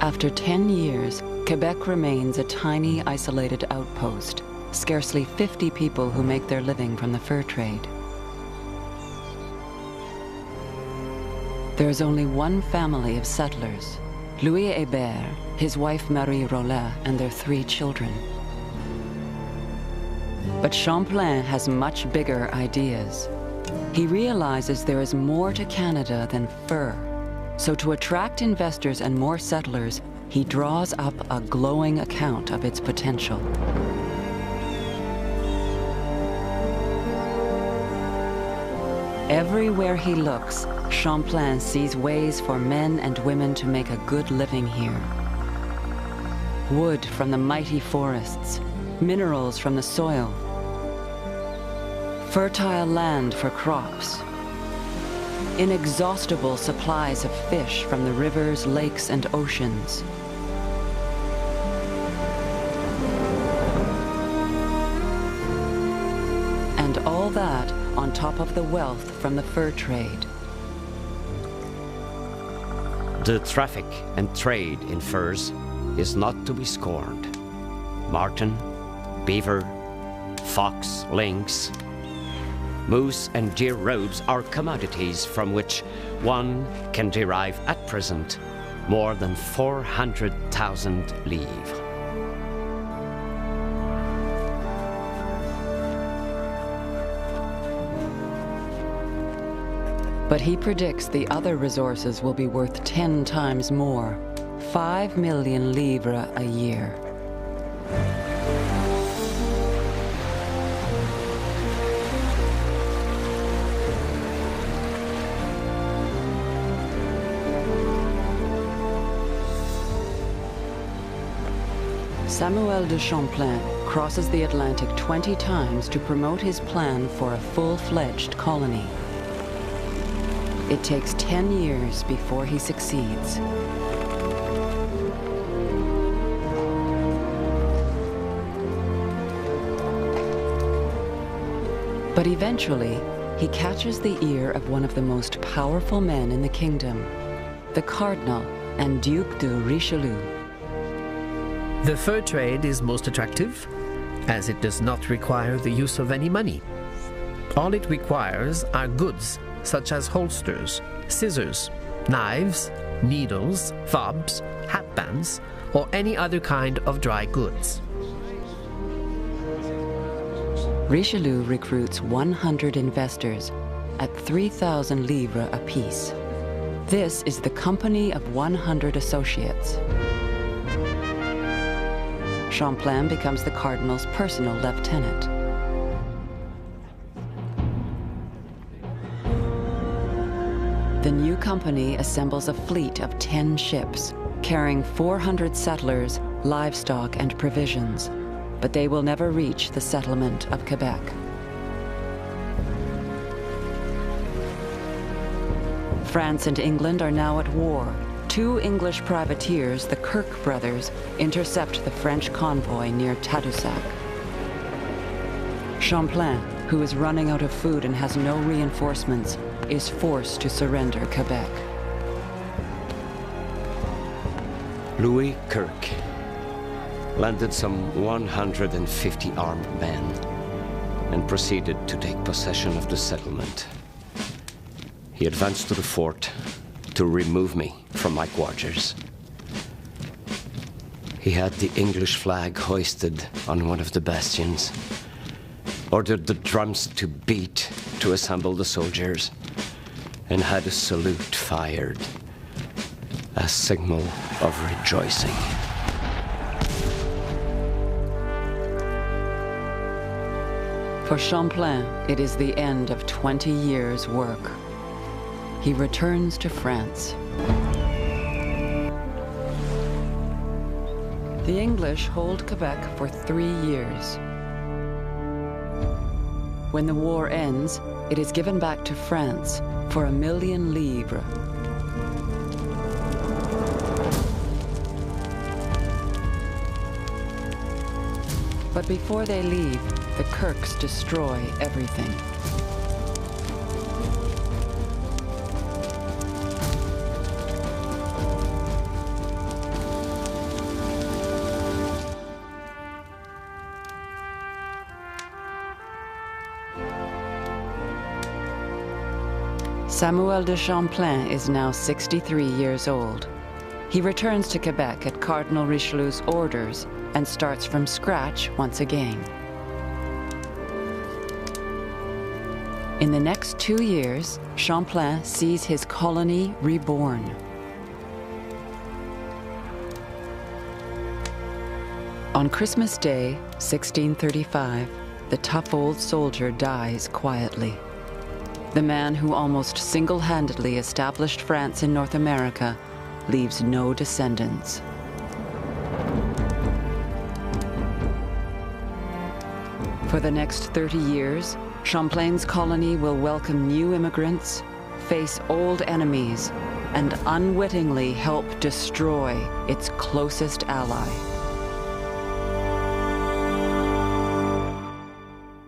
After 10 years, Quebec remains a tiny, isolated outpost, scarcely 50 people who make their living from the fur trade. There is only one family of settlers, Louis Hébert, his wife Marie Rollet, and their 3 children. But Champlain has much bigger ideas. He realizes there is more to Canada than fur. So to attract investors and more settlers, he draws up a glowing account of its potential. Everywhere he looks, Champlain sees ways for men and women to make a good living here. Wood from the mighty forests, minerals from the soil, fertile land for crops, inexhaustible supplies of fish from the rivers, lakes, and oceans. And all that on top of the wealth from the fur trade. The traffic and trade in furs is not to be scorned. Marten, beaver, fox, lynx, moose and deer robes are commodities from which one can derive at present more than 400,000 livres. But he predicts the other resources will be worth 10 times more, 5 million livres a year. Samuel de Champlain crosses the Atlantic 20 times to promote his plan for a full-fledged colony. It takes 10 years before he succeeds. But eventually, he catches the ear of one of the most powerful men in the kingdom, the Cardinal and Duc de Richelieu. The fur trade is most attractive, as it does not require the use of any money. All it requires are goods such as holsters, scissors, knives, needles, fobs, hatbands, or any other kind of dry goods. Richelieu recruits 100 investors at 3,000 livres apiece. This is the Company of 100 Associates. Champlain becomes the Cardinal's personal lieutenant. The new company assembles a fleet of 10 ships, carrying 400 settlers, livestock, and provisions, but they will never reach the settlement of Quebec. France and England are now at war. 2 English privateers, the Kirk brothers, intercept the French convoy near Tadoussac. Champlain, who is running out of food and has no reinforcements, is forced to surrender Quebec. Louis Kirk landed some 150 armed men and proceeded to take possession of the settlement. He advanced to the fort to remove me from my quarters. He had the English flag hoisted on one of the bastions, ordered the drums to beat to assemble the soldiers, and had a salute fired, a signal of rejoicing. For Champlain, it is the end of 20 years' work. He returns to France. The English hold Quebec for 3 years. When the war ends, it is given back to France for 1 million livres. But before they leave, the Kirks destroy everything. Samuel de Champlain is now 63 years old. He returns to Quebec at Cardinal Richelieu's orders and starts from scratch once again. In the next 2 years, Champlain sees his colony reborn. On Christmas Day, 1635, the tough old soldier dies quietly. The man who almost single-handedly established France in North America leaves no descendants. For the next 30 years, Champlain's colony will welcome new immigrants, face old enemies, and unwittingly help destroy its closest ally.